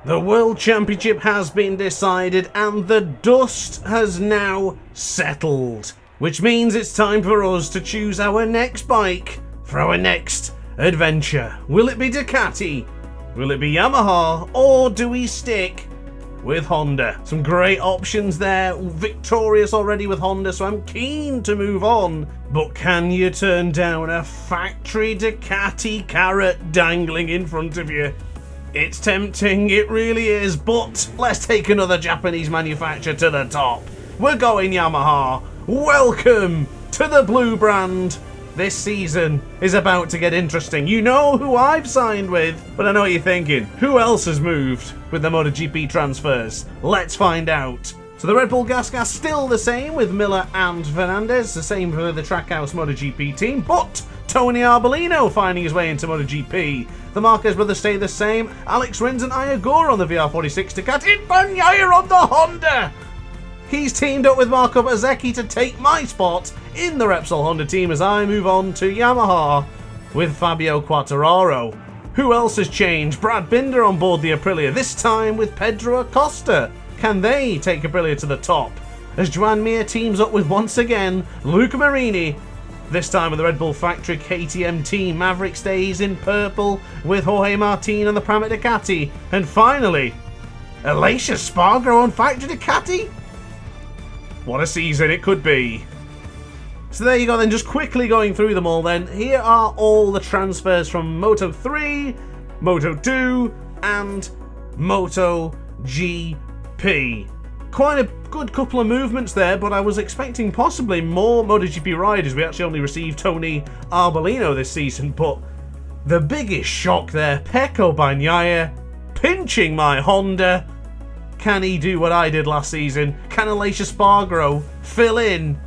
The World Championship has been decided and the dust has now settled. Which means it's time for us to choose our next bike for our next adventure. Will it be Ducati? Will it be Yamaha? Or do we stick with Honda? Some great options there. Victorious already with Honda, so I'm keen to move on. But can you turn down a factory Ducati carrot dangling in front of you? It's tempting, it really is, but let's take another Japanese manufacturer to the top. We're going Yamaha. Welcome to the blue brand. This season is about to get interesting. You know who I've signed with, but I know what you're thinking. Who else has moved with the MotoGP transfers? Let's find out. So the Red Bull Gas still the same with Miller and Fernandez, the same for the Trackhouse MotoGP team, but Tony Arbolino finding his way into MotoGP. The Marquez brothers stay the same. Alex Rins and Ayagura on the VR46 Ducati, and Bagnaia on the Honda. He's teamed up with Marco Bezzecchi to take my spot in the Repsol Honda team as I move on to Yamaha with Fabio Quartararo. Who else has changed? Brad Binder on board the Aprilia, this time with Pedro Acosta. Can they take Aprilia to the top? As Joan Mir teams up with, once again, Luca Marini, this time with the Red Bull Factory KTM team. Maverick stays in purple with Jorge Martin on the Pramac Ducati. And finally, Aleix Espargaro on Factory Ducati? What a season it could be. So there you go then, just quickly going through them all then. Here are all the transfers from Moto 3, Moto 2 and MotoGP. Quite a good couple of movements there, but I was expecting possibly more MotoGP riders. We actually only received Tony Arbolino this season, but the biggest shock there, Pecco Bagnaia pinching my Honda. Can he do what I did last season? Can Aleix Espargaro fill in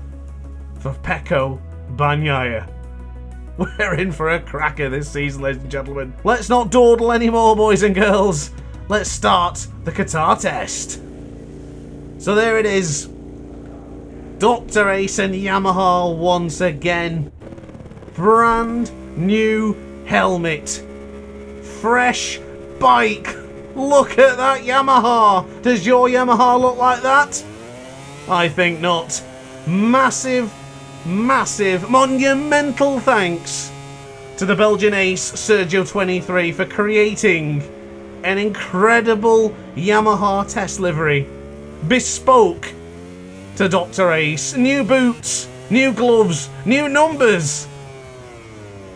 for Pecco Bagnaia? We're in for a cracker this season, ladies and gentlemen. Let's not dawdle anymore, boys and girls. Let's start the Qatar test. So there it is. DrAce and Yamaha once again. Brand new helmet. Fresh bike. Look at that Yamaha. Does your Yamaha look like that? I think not. Massive, massive, monumental thanks to the Belgian ace Sergio 23 for creating an incredible Yamaha test livery. Bespoke to DrAce. New boots, new gloves, new numbers.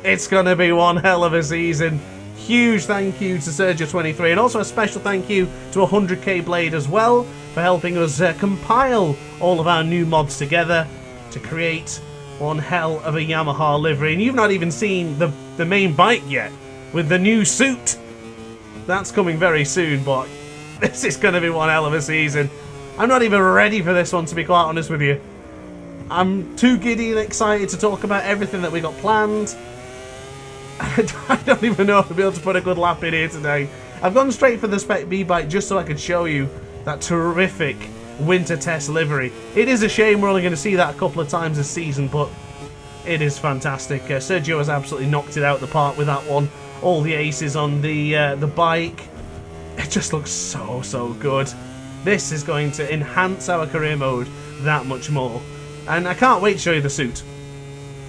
It's going to be one hell of a season. Huge thank you to Sergio23, and also a special thank you to 100k Blade as well for helping us compile all of our new mods together to create one hell of a Yamaha livery. And you've not even seen the main bike yet with the new suit. That's coming very soon, but this is going to be one hell of a season. I'm not even ready for this one, to be quite honest with you. I'm too giddy and excited to talk about everything that we got planned. I don't even know if I'll be able to put a good lap in here today. I've gone straight for the Spec B bike just so I could show you that terrific winter test livery. It is a shame we're only going to see that a couple of times this season, but it is fantastic. Sergio has absolutely knocked it out the park with that one. All the aces on the bike. It just looks so good. This is going to enhance our career mode that much more. And I can't wait to show you the suit.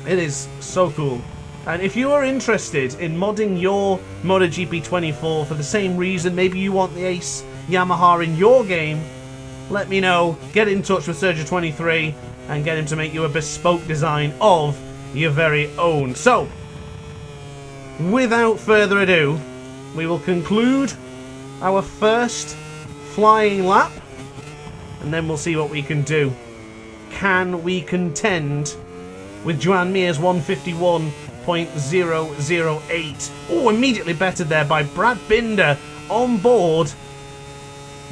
It is so cool. And if you are interested in modding your MotoGP 24 for the same reason, maybe you want the Ace Yamaha in your game, let me know. Get in touch with Sergio23 and get him to make you a bespoke design of your very own. So, without further ado, we will conclude our first flying lap, and then we'll see what we can do. Can we contend with Joan Mir's 151.008? Oh, immediately bettered there by Brad Binder on board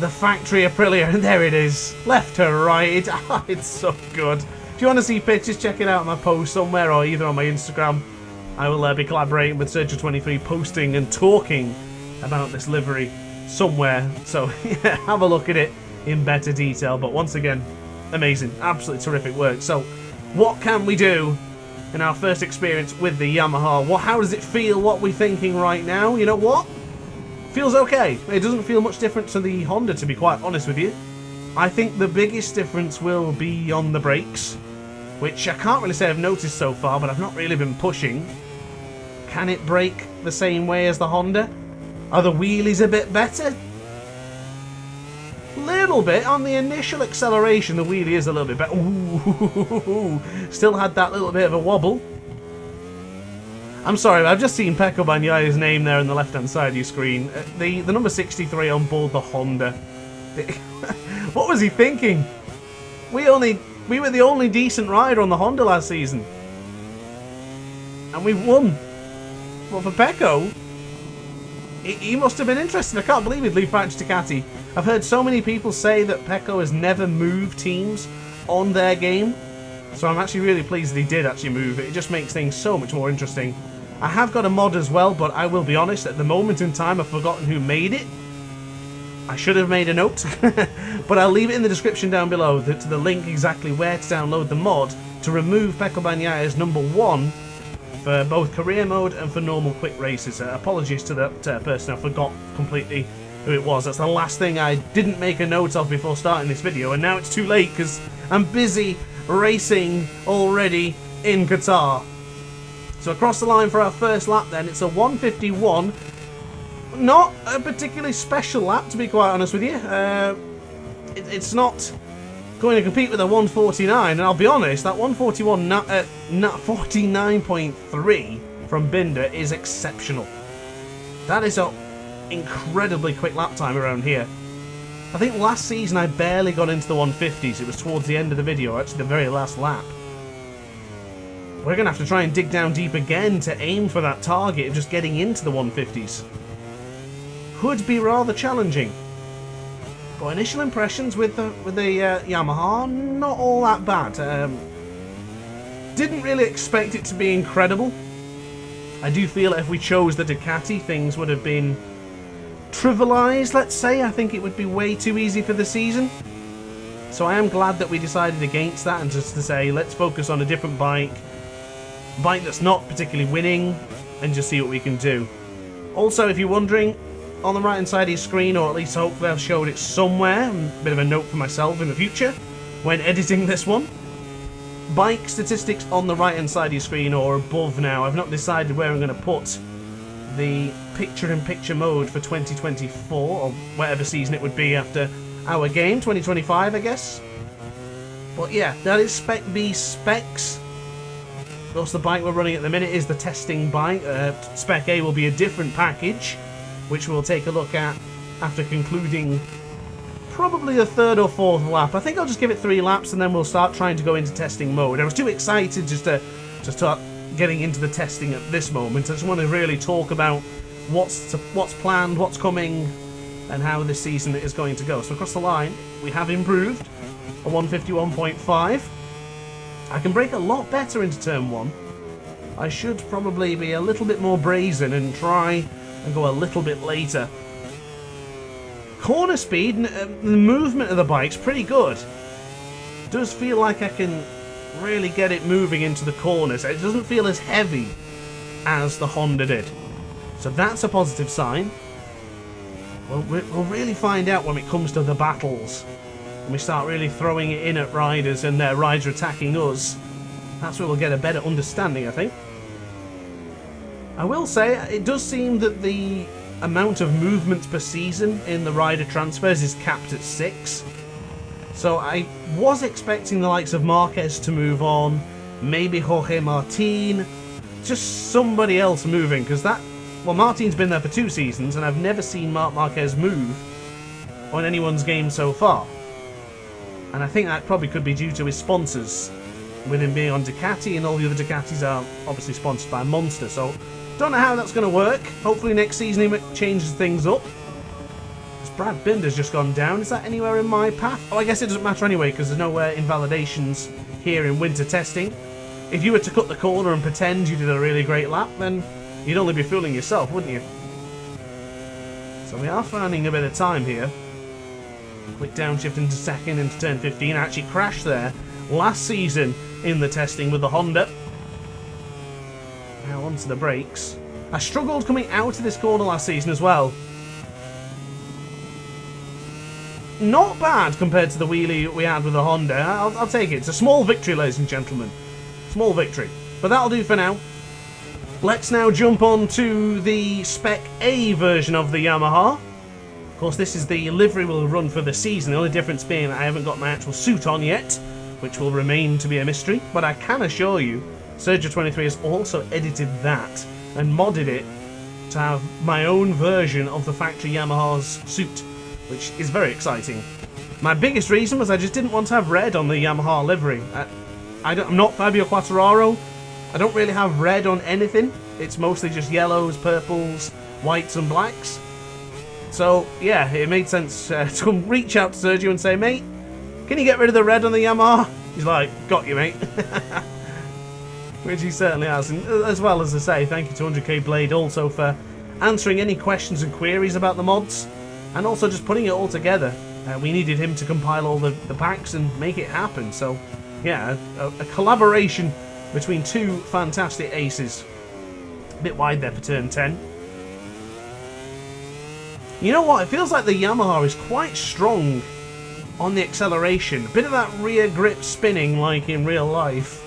the factory Aprilia, and there it is, left to right. It's so good. If you want to see pictures, check it out on my post somewhere, or either on my Instagram. I will be collaborating with Sergio23, posting and talking about this livery somewhere, so yeah, have a look at it in better detail. But once again, amazing, absolutely terrific work. So what can we do in our first experience with the Yamaha? How does it feel? What are we thinking right now? You know what? Feels okay. It doesn't feel much different to the Honda, to be quite honest with you. I think the biggest difference will be on the brakes, which I can't really say I've noticed so far, but I've not really been pushing. Can it brake the same way as the Honda? Are the wheelies a bit better? Little bit. On the initial acceleration, the wheelie is a little bit better. Ooh, still had that little bit of a wobble. I'm sorry, I've just seen Pecco Bagnaglia's name there on the left-hand side of your screen. The number 63 on board the Honda. What was he thinking? We were the only decent rider on the Honda last season. And we won. Well, for Pecco, he must have been interested. I can't believe he'd leave factory Ducati. I've heard so many people say that Pecco has never moved teams on their game. So I'm actually really pleased that he did actually move it. It just makes things so much more interesting. I have got a mod as well, but I will be honest, at the moment in time I've forgotten who made it. I should have made a note, but I'll leave it in the description down below to the link exactly where to download the mod to remove Pecco Bagnaglia's number 1 for both career mode and for normal quick races. Apologies to that person, I forgot completely who it was. That's the last thing I didn't make a note of before starting this video, and now it's too late because I'm busy racing already in Qatar. So across the line for our first lap then, it's a 1:51. Not a particularly special lap, to be quite honest with you. It's not going to compete with a 1:49, and I'll be honest, that 1:49.3 from Binder is exceptional. That is an incredibly quick lap time around here. I think last season I barely got into the 150s. It was towards the end of the video, actually the very last lap. We're going to have to try and dig down deep again to aim for that target of just getting into the 150s. Could be rather challenging. But initial impressions with the Yamaha, not all that bad. Didn't really expect it to be incredible. I do feel that if we chose the Ducati, things would have been trivialized, let's say. I think it would be way too easy for the season. So I am glad that we decided against that and just to say, let's focus on a different bike that's not particularly winning, and just see what we can do. Also, if you're wondering, on the right hand side of your screen, or at least hopefully I've showed it somewhere, a bit of a note for myself in the future when editing this one, bike statistics on the right hand side of your screen or above now. I've not decided where I'm going to put the picture-in-picture mode for 2024, or whatever season it would be after our game, 2025 I guess. But yeah, that is Spec B specs. Of course, the bike we're running at the minute is the testing bike. Spec A will be a different package, which we'll take a look at after concluding probably the 3rd or 4th lap. I think I'll just give it 3 laps and then we'll start trying to go into testing mode. I was too excited just to start getting into the testing at this moment. I just want to really talk about what's planned, what's coming, and how this season is going to go. So across the line, we have improved a 151.5. I can brake a lot better into turn 1. I should probably be a little bit more brazen and try and go a little bit later. Corner speed, the movement of the bike's pretty good. Does feel like I can really get it moving into the corners. It doesn't feel as heavy as the Honda did. So that's a positive sign. We'll really find out when it comes to the battles. When we start really throwing it in at riders and their riders attacking us. That's where we'll get a better understanding, I think. I will say, it does seem that the amount of movement per season in the rider transfers is capped at 6. So I was expecting the likes of Marquez to move on, maybe Jorge Martin, just somebody else moving, because well, Martin's been there for 2 seasons, and I've never seen Marc Marquez move on anyone's game so far. And I think that probably could be due to his sponsors, with him being on Ducati, and all the other Ducatis are obviously sponsored by Monster, so don't know how that's going to work. Hopefully next season he changes things up. Brad Binder's just gone down. Is that anywhere in my path? Oh, I guess it doesn't matter anyway, because there's no invalidations here in winter testing. If you were to cut the corner and pretend you did a really great lap, then you'd only be fooling yourself, wouldn't you? So we are finding a bit of time here. Quick downshift into second, into turn 15. I actually crashed there last season in the testing with the Honda. Now onto the brakes. I struggled coming out of this corner last season as well. not bad compared to the wheelie we had with the Honda. I'll take it. It's a small victory, ladies and gentlemen. Small victory. But that'll do for now. Let's now jump on to the Spec A version of the Yamaha. Of course, this is the livery we'll run for the season. The only difference being that I haven't got my actual suit on yet, which will remain to be a mystery. But I can assure you, Sergio23 has also edited that and modded it to have my own version of the factory Yamaha's suit, which is very exciting. My biggest reason was I just didn't want to have red on the Yamaha livery. I'm not Fabio Quartararo. I don't really have red on anything. It's mostly just yellows, purples, whites and blacks. So yeah, it made sense to reach out to Sergio and say, mate, can you get rid of the red on the Yamaha? He's like, got you, mate. Which he certainly has. And as well as I say, thank you to 100k Blade also for answering any questions and queries about the mods, and also just putting it all together. We needed him to compile all the packs and make it happen. So yeah, a collaboration between two fantastic aces. A bit wide there for turn 10. You know what? It feels like the Yamaha is quite strong on the acceleration. A bit of that rear grip spinning like in real life.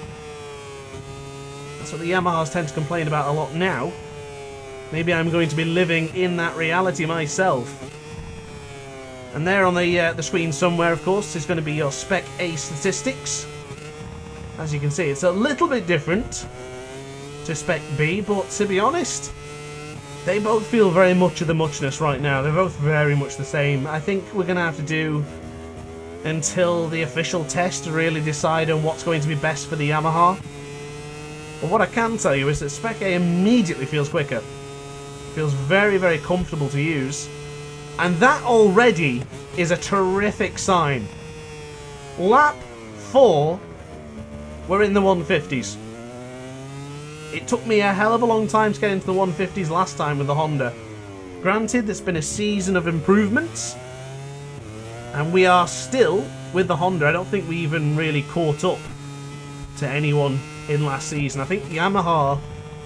That's what the Yamahas tend to complain about a lot now. Maybe I'm going to be living in that reality myself. And there on the screen somewhere, of course, is going to be your Spec A statistics. As you can see, it's a little bit different to Spec B, but to be honest, they both feel very much of the muchness right now. They're both very much the same. I think we're going to have to do until the official test to really decide on what's going to be best for the Yamaha. But what I can tell you is that Spec A immediately feels quicker. Feels very, very comfortable to use. And that already is a terrific sign. Lap 4, we're in the 150s. It took me a hell of a long time to get into the 150s last time with the Honda. Granted, there's been a season of improvements, and we are still, with the Honda, I don't think we even really caught up to anyone in last season. I think Yamaha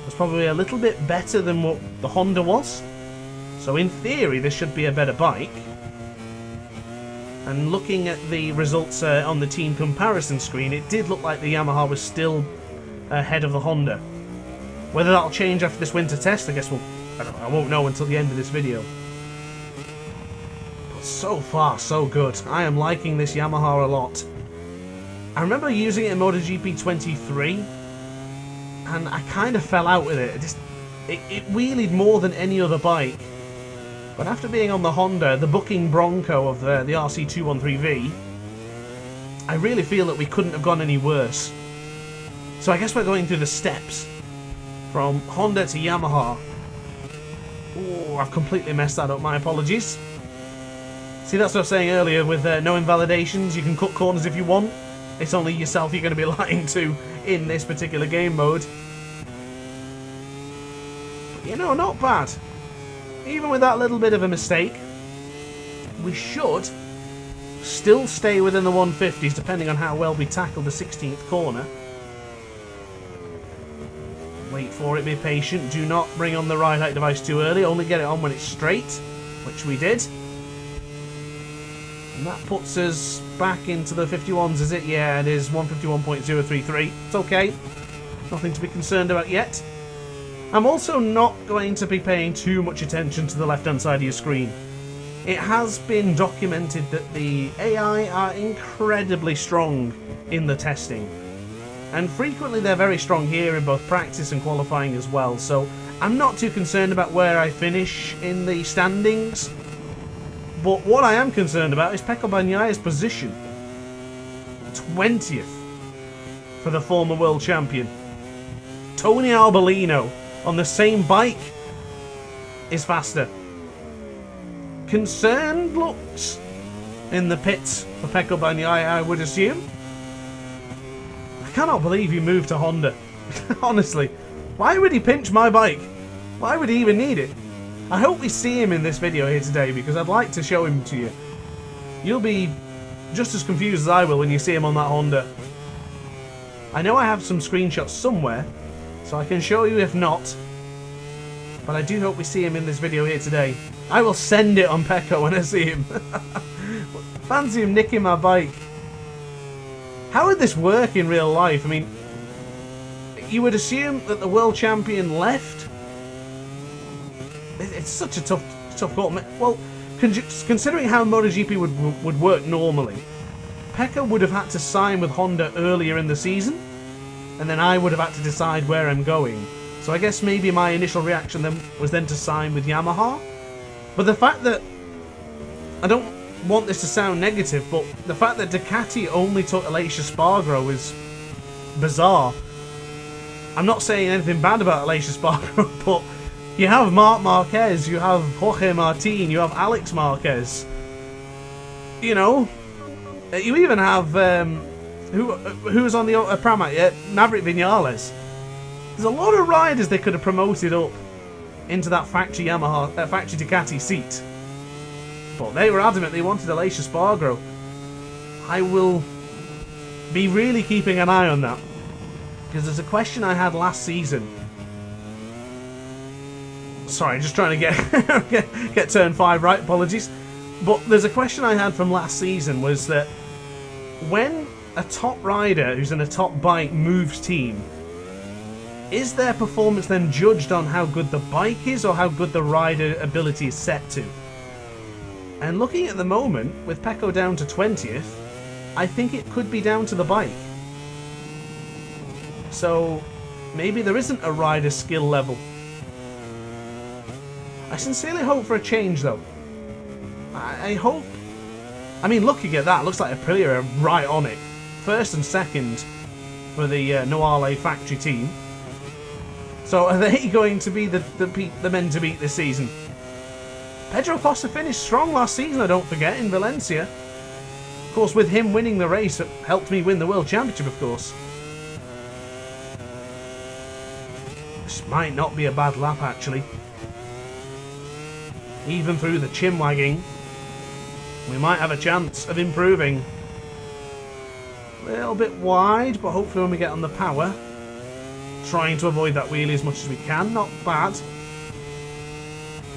was probably a little bit better than what the Honda was. So in theory, this should be a better bike. And looking at the results on the team comparison screen, it did look like the Yamaha was still ahead of the Honda. Whether that'll change after this winter test, I guess I won't know until the end of this video. But so far, so good. I am liking this Yamaha a lot. I remember using it in MotoGP 23, and I kind of fell out with it. It wheelied more than any other bike. But after being on the Honda, the booking Bronco of the RC213V, I really feel that we couldn't have gone any worse. So I guess we're going through the steps from Honda to Yamaha. Oh, I've completely messed that up, my apologies. See, that's what I was saying earlier with no invalidations. You can cut corners if you want. It's only yourself you're going to be lying to in this particular game mode. But, you know, not bad. Even with that little bit of a mistake, we should still stay within the 150s, depending on how well we tackle the 16th corner. Wait for it, be patient. Do not bring on the ride height device too early. Only get it on when it's straight, which we did. And that puts us back into the 51s, is it? Yeah, it is 151.033. It's okay. Nothing to be concerned about yet. I'm also not going to be paying too much attention to the left-hand side of your screen. It has been documented that the AI are incredibly strong in the testing. And frequently they're very strong here in both practice and qualifying as well. So I'm not too concerned about where I finish in the standings. But what I am concerned about is Pecco Bagnaglia's position. 20th for the former world champion. Tony Arbolino on the same bike is faster. Concerned looks in the pits for Pecco Bagnaia, I would assume. I cannot believe he moved to Honda. Honestly, why would he pinch my bike? Why would he even need it? I hope we see him in this video here today, because I'd like to show him to you. You'll be just as confused as I will when you see him on that Honda. I know I have some screenshots somewhere, so I can show you if not. But I do hope we see him in this video here today. I will send it on Pecco when I see him. Fancy him nicking my bike. How would this work in real life? I mean, you would assume that the world champion left. It's such a tough call. Well, considering how MotoGP would work normally, Pecco would have had to sign with Honda earlier in the season, and then I would have had to decide where I'm going. So I guess maybe my initial reaction then was to sign with Yamaha. But the fact that, I don't want this to sound negative, but the fact that Ducati only took Aleix Espargaro is bizarre. I'm not saying anything bad about Aleix Espargaro, but you have Marc Marquez, you have Jorge Martin, you have Alex Marquez. You know, you even have who was on the Pramac yet? Maverick Vinales. There's a lot of riders they could have promoted up into that factory Yamaha, factory Ducati seat. But they were adamant they wanted Aleix Espargaro. I will be really keeping an eye on that, because there's a question I had last season. Sorry, just trying to get turn 5 right, apologies. But there's a question I had from last season, was that when a top rider who's in a top bike moves team, is their performance then judged on how good the bike is or how good the rider ability is set to? And looking at the moment, with Pecco down to 20th, I think it could be down to the bike. So maybe there isn't a rider skill level. I sincerely hope for a change though. I hope... I mean, looking at that, looks like Aprilia are right on it. First and second for the Noale factory team. So are they going to be the men to beat this season? Pedro Costa finished strong last season, I don't forget, in Valencia. Of course, with him winning the race, it helped me win the World Championship, of course. This might not be a bad lap, actually. Even through the chin wagging, we might have a chance of improving. A little bit wide, but hopefully when we get on the power, trying to avoid that wheelie as much as we can. Not bad.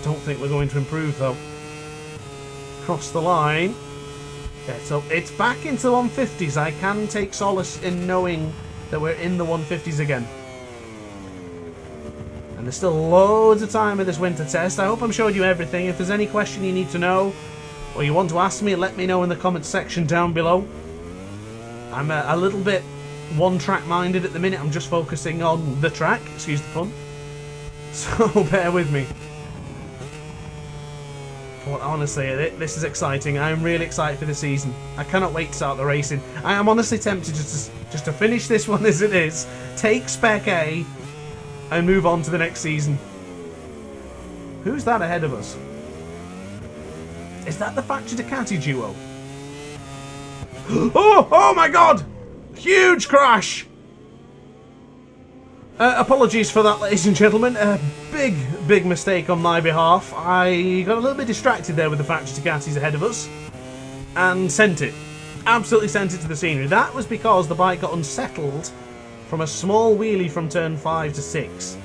Don't think we're going to improve though. Cross the line. Okay, so it's back into the 150s. I can take solace in knowing that we're in the 150s again. And there's still loads of time in this winter test. I hope I'm showing you everything. If there's any question you need to know, or you want to ask me, let me know in the comments section down below. I'm a little bit one-track minded at the minute. I'm just focusing on the track, excuse the pun. So bear with me. But honestly, this is exciting. I'm really excited for the season. I cannot wait to start the racing. I am honestly tempted just to finish this one as it is, take Spec A, and move on to the next season. Who's that ahead of us? Is that the Factory Ducati duo? Oh my god! Huge crash! Apologies for that, ladies and gentlemen. Big mistake on my behalf. I got a little bit distracted there with the Factory Ducatis ahead of us and sent it. Absolutely sent it to the scenery. That was because the bike got unsettled from a small wheelie from turn 5 to 6.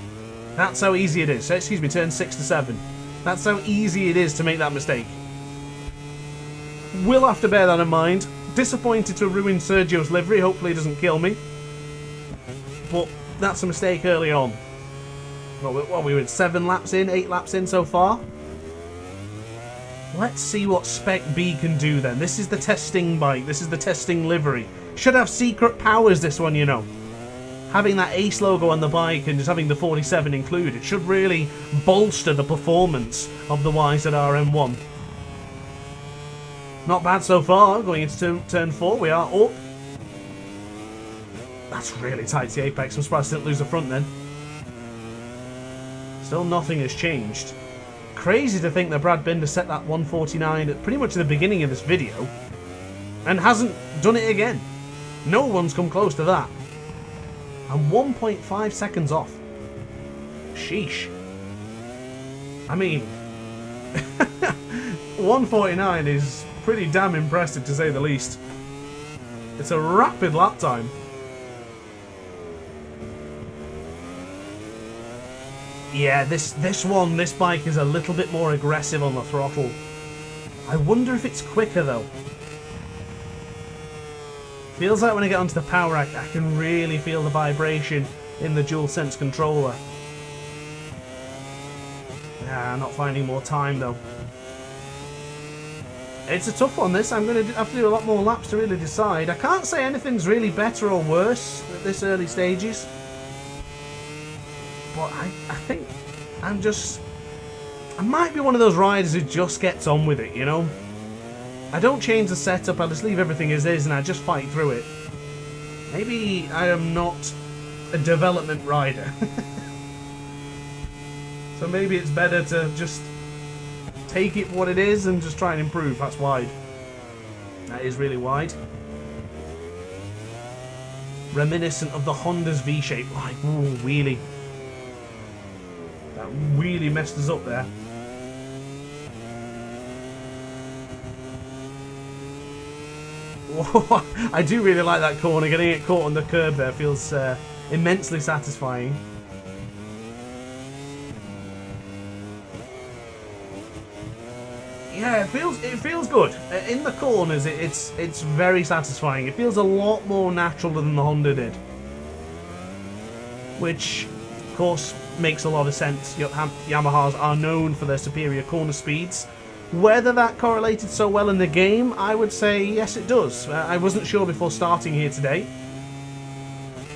That's how easy it is. Excuse me, turn 6 to 7. That's how easy it is to make that mistake. We'll have to bear that in mind. Disappointed to ruin Sergio's livery. Hopefully he doesn't kill me. But that's a mistake early on. Well, we were 7 laps in, 8 laps in so far. Let's see what Spec B can do then. This is the testing bike. This is the testing livery. Should have secret powers, this one, you know. Having that Ace logo on the bike and just having the 47 included should really bolster the performance of the YZR M1. Not bad so far. Going into turn 4, we are up. That's really tight to the apex. I'm surprised I didn't lose the front then. Still nothing has changed. Crazy to think that Brad Binder set that 149 at pretty much the beginning of this video and hasn't done it again. No one's come close to that. And 1.5 seconds off. Sheesh. I mean, 149 is pretty damn impressive to say the least. It's a rapid lap time. Yeah, this bike is a little bit more aggressive on the throttle. I wonder if it's quicker though. Feels like when I get onto the power rack, I can really feel the vibration in the DualSense controller. Ah, not finding more time though. It's a tough one, this. I'm going to have to do a lot more laps to really decide. I can't say anything's really better or worse at this early stages. But I think I'm just... I might be one of those riders who just gets on with it, you know? I don't change the setup, I just leave everything as is and I just fight through it. Maybe I am not a development rider. So maybe it's better to just take it for what it is and just try and improve. That's wide. That is really wide. Reminiscent of the Honda's V-shape. Like, ooh, wheelie. That really messed us up there. Oh, I do really like that corner. Getting it caught on the curb there feels immensely satisfying. Yeah, it feels good. In the corners, it's very satisfying. It feels a lot more natural than the Honda did, which, of course, makes a lot of sense. Yamahas are known for their superior corner speeds. Whether that correlated so well in the game, I would say yes, it does. I wasn't sure before starting here today.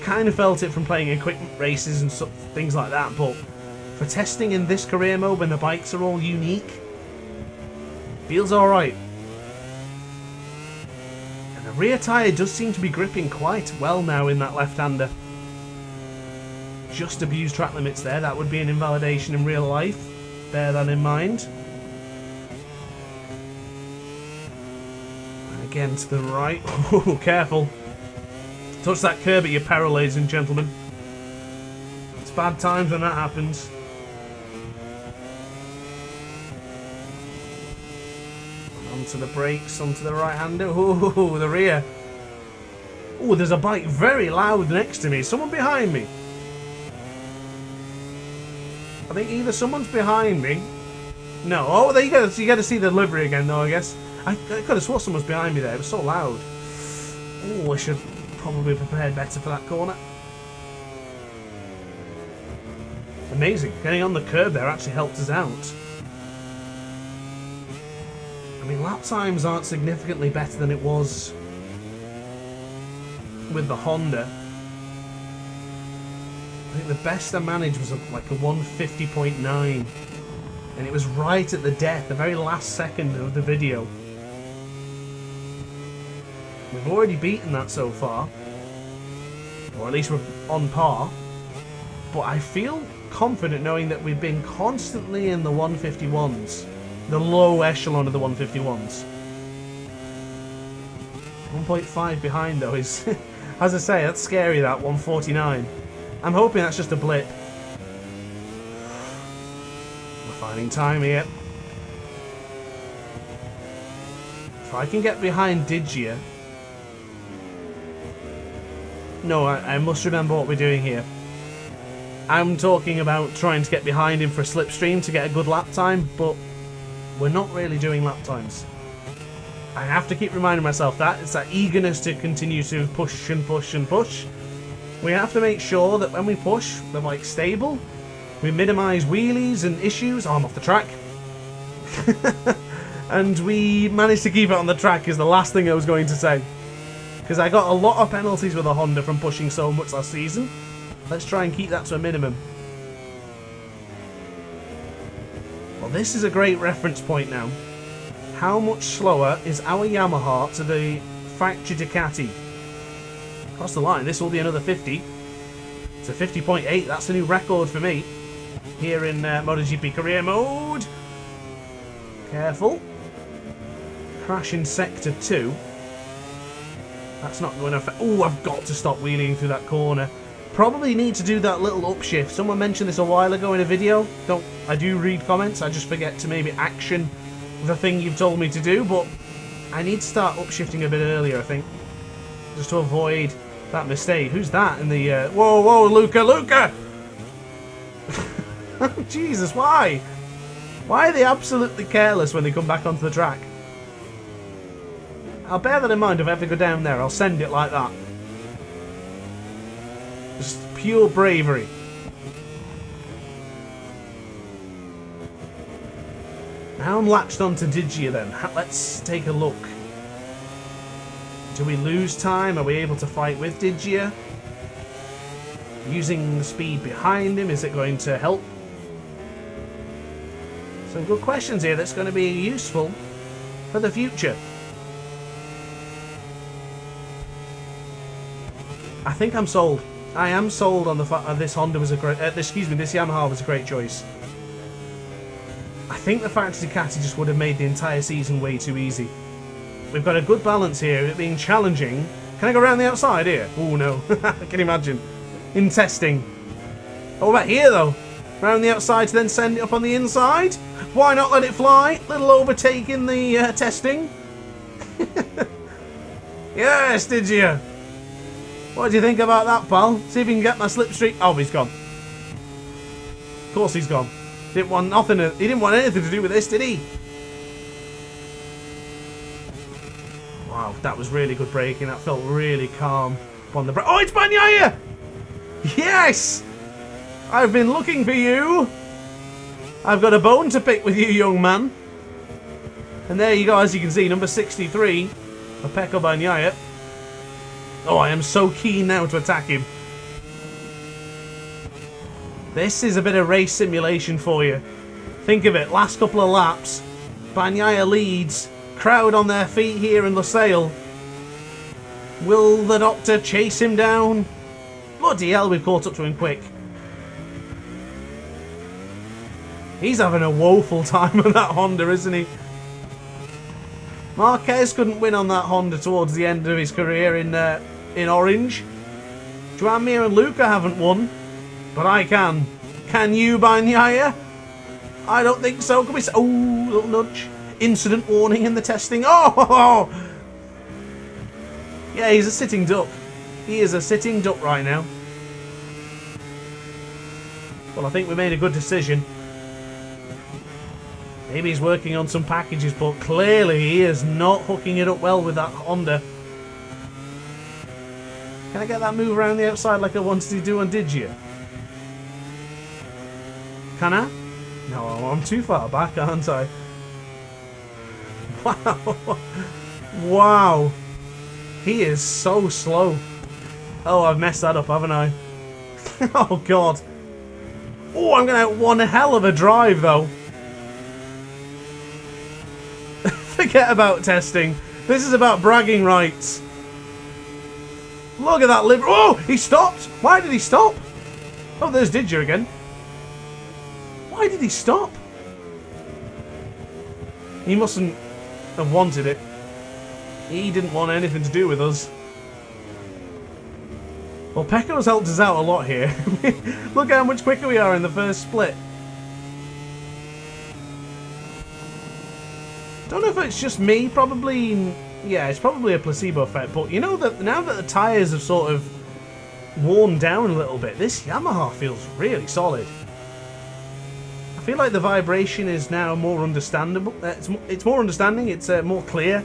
Kind of felt it from playing equipment races and things like that, but for testing in this career mode when the bikes are all unique, feels alright. And the rear tyre does seem to be gripping quite well now in that left-hander. Just abused track limits there. That would be an invalidation in real life. Bear that in mind. And again to the right. Oh, careful. Touch that curb at your peril, ladies and gentlemen. It's bad times when that happens. Onto the brakes, onto the right-hander. Ooh, the rear. Ooh, there's a bike very loud next to me. Someone behind me. I think either someone's behind me. No. Oh, there you go. So you get to see the livery again, though, I guess. I could have sworn someone was behind me there. It was so loud. Oh, I should probably prepared better for that corner. Amazing. Getting on the curb there actually helped us out. I mean, lap times aren't significantly better than it was with the Honda. I think the best I managed was like a 150.9, and it was right at the death, the very last second of the video. We've already beaten that so far, or at least we're on par, but I feel confident knowing that we've been constantly in the 151s. The low echelon of the 151s. 1.5 behind though is, as I say, that's scary, that 149. I'm hoping that's just a blip. We're finding time here. If I can get behind Digia... No, I must remember what we're doing here. I'm talking about trying to get behind him for a slipstream to get a good lap time, but we're not really doing lap times. I have to keep reminding myself that. It's that eagerness to continue to push and push and push. We have to make sure that when we push, the bike's stable. We minimise wheelies and issues. Oh, I'm off the track. And we managed to keep it on the track is the last thing I was going to say. Because I got a lot of penalties with the Honda from pushing so much last season. Let's try and keep that to a minimum. Well, this is a great reference point now. How much slower is our Yamaha to the factory Ducati? Across the line, this will be another 50. It's a 50.8. That's a new record for me here in MotoGP career mode. Careful. Crash in sector 2. That's not going to... Oh, I've got to stop wheeling through that corner. Probably need to do that little upshift. Someone mentioned this a while ago in a video. I do read comments. I just forget to maybe action the thing you've told me to do. But I need to start upshifting a bit earlier, I think. Just to avoid that mistake. Who's that in the... Whoa, whoa, Luca! Jesus, why? Why are they absolutely careless when they come back onto the track? I'll bear that in mind if I ever go down there. I'll send it like that. Just pure bravery. Now I'm latched onto Digia then. Let's take a look. Do we lose time? Are we able to fight with Digia? Using the speed behind him, is it going to help? Some good questions here that's going to be useful for the future. I think I'm sold. I am sold on the fact that this Honda was a great... this Yamaha was a great choice. I think the fact Ducati just would have made the entire season way too easy. We've got a good balance here, it being challenging. Can I go around the outside here? Oh no, I can imagine. In testing. Oh, about here though. Around the outside to then send it up on the inside. Why not let it fly? Little overtake in the testing. Yes, did you? What do you think about that, pal? See if you can get my slipstream. Oh, he's gone. Of course he's gone. Didn't want nothing. He didn't want anything to do with this, did he? Wow, that was really good braking. That felt really calm on the brake. Oh, it's Bagnaia! Yes! I've been looking for you. I've got a bone to pick with you, young man. And there you go, as you can see, number 63 of Pecco Bagnaia. Oh, I am so keen now to attack him. This is a bit of race simulation for you. Think of it, last couple of laps, Bagnaia leads, crowd on their feet here in Losail. Will the Doctor chase him down? Bloody hell, we've caught up to him quick. He's having a woeful time with that Honda, isn't he? Marquez couldn't win on that Honda towards the end of his career in orange. Joan Mir and Luca haven't won, but I can. Can you, Bagnaia? I don't think so. Can we say, oh, little nudge. Incident warning in the testing. Oh! Yeah, he's a sitting duck. He is a sitting duck right now. Well, I think we made a good decision. Maybe he's working on some packages, but clearly he is not hooking it up well with that Honda. Can I get that move around the outside like I wanted to do on Digia? Can I? No, I'm too far back, aren't I? Wow. Wow. He is so slow. Oh, I've messed that up, haven't I? Oh, God. Oh, I'm going to have one hell of a drive, though. Forget about testing. This is about bragging rights. Look at that liver. Oh, he stopped. Why did he stop? Oh, there's Digia again. Why did he stop? He mustn't have wanted it. He didn't want anything to do with us. Well, Pecco's helped us out a lot here. Look how much quicker we are in the first split. Don't know if it's just me, probably, yeah, it's probably a placebo effect, but you know that now that the tyres have sort of worn down a little bit, this Yamaha feels really solid. I feel like the vibration is now more understandable, it's more understanding, it's more clear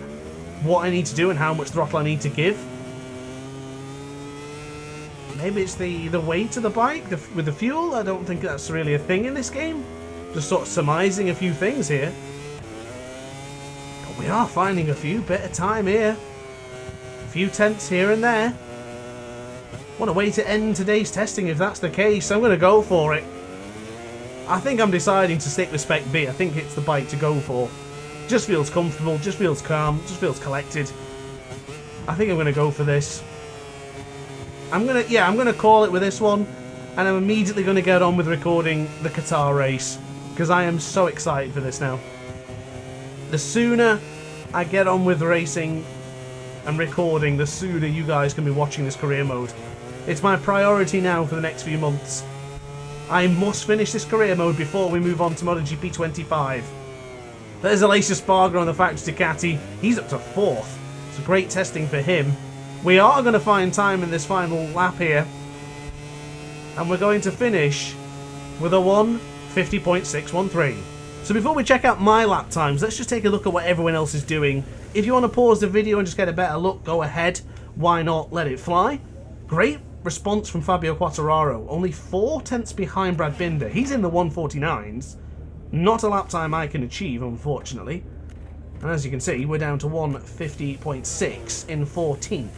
what I need to do and how much throttle I need to give. Maybe it's the weight of the bike with the fuel. I don't think that's really a thing in this game. Just sort of surmising a few things here. We are finding a few bit of time here. A few tenths here and there. What a way to end today's testing if that's the case. I'm going to go for it. I think I'm deciding to stick with Spec B. I think it's the bike to go for. Just feels comfortable, just feels calm, just feels collected. I think I'm going to go for this. I'm going to call it with this one. And I'm immediately going to get on with recording the Qatar race. Because I am so excited for this now. The sooner I get on with racing and recording, the sooner you guys can be watching this career mode. It's my priority now for the next few months. I must finish this career mode before we move on to MotoGP 25. There's Aleix Espargaro on the Factory Ducati. He's up to 4th. It's a great testing for him. We are going to find time in this final lap here. And we're going to finish with a 1:50.613. So before we check out my lap times, let's just take a look at what everyone else is doing if you want to pause the video and just get a better look, go ahead. Why not let it fly? Great response from Fabio Quartararo. Only 4 tenths behind Brad Binder. He's in the 149s. Not a lap time I can achieve, unfortunately. And as you can see, we're down to 150.6 in 14th.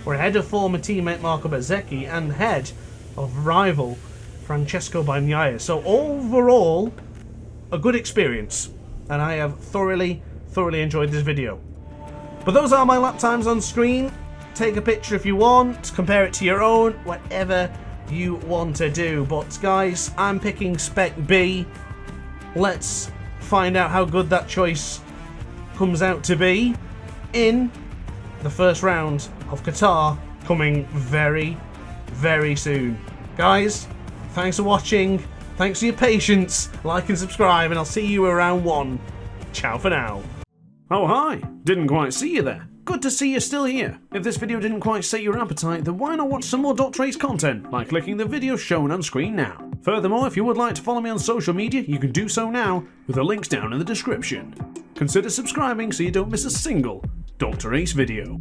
We're ahead of former teammate Marco Bezzecchi and ahead of rival Francesco Bagnaia. So overall, a good experience. And I have thoroughly enjoyed this video. But those are my lap times on screen. Take a picture if you want, compare it to your own, whatever you want to do. But guys, I'm picking Spec B. Let's find out how good that choice comes out to be in the first round of Qatar, coming very soon. Guys, thanks for watching, thanks for your patience, like and subscribe, and I'll see you around 1. Ciao for now. Oh hi, didn't quite see you there. Good to see you're still here. If this video didn't quite set your appetite, then why not watch some more DrAce content by clicking the video shown on screen now. Furthermore, if you would like to follow me on social media, you can do so now with the links down in the description. Consider subscribing so you don't miss a single DrAce video.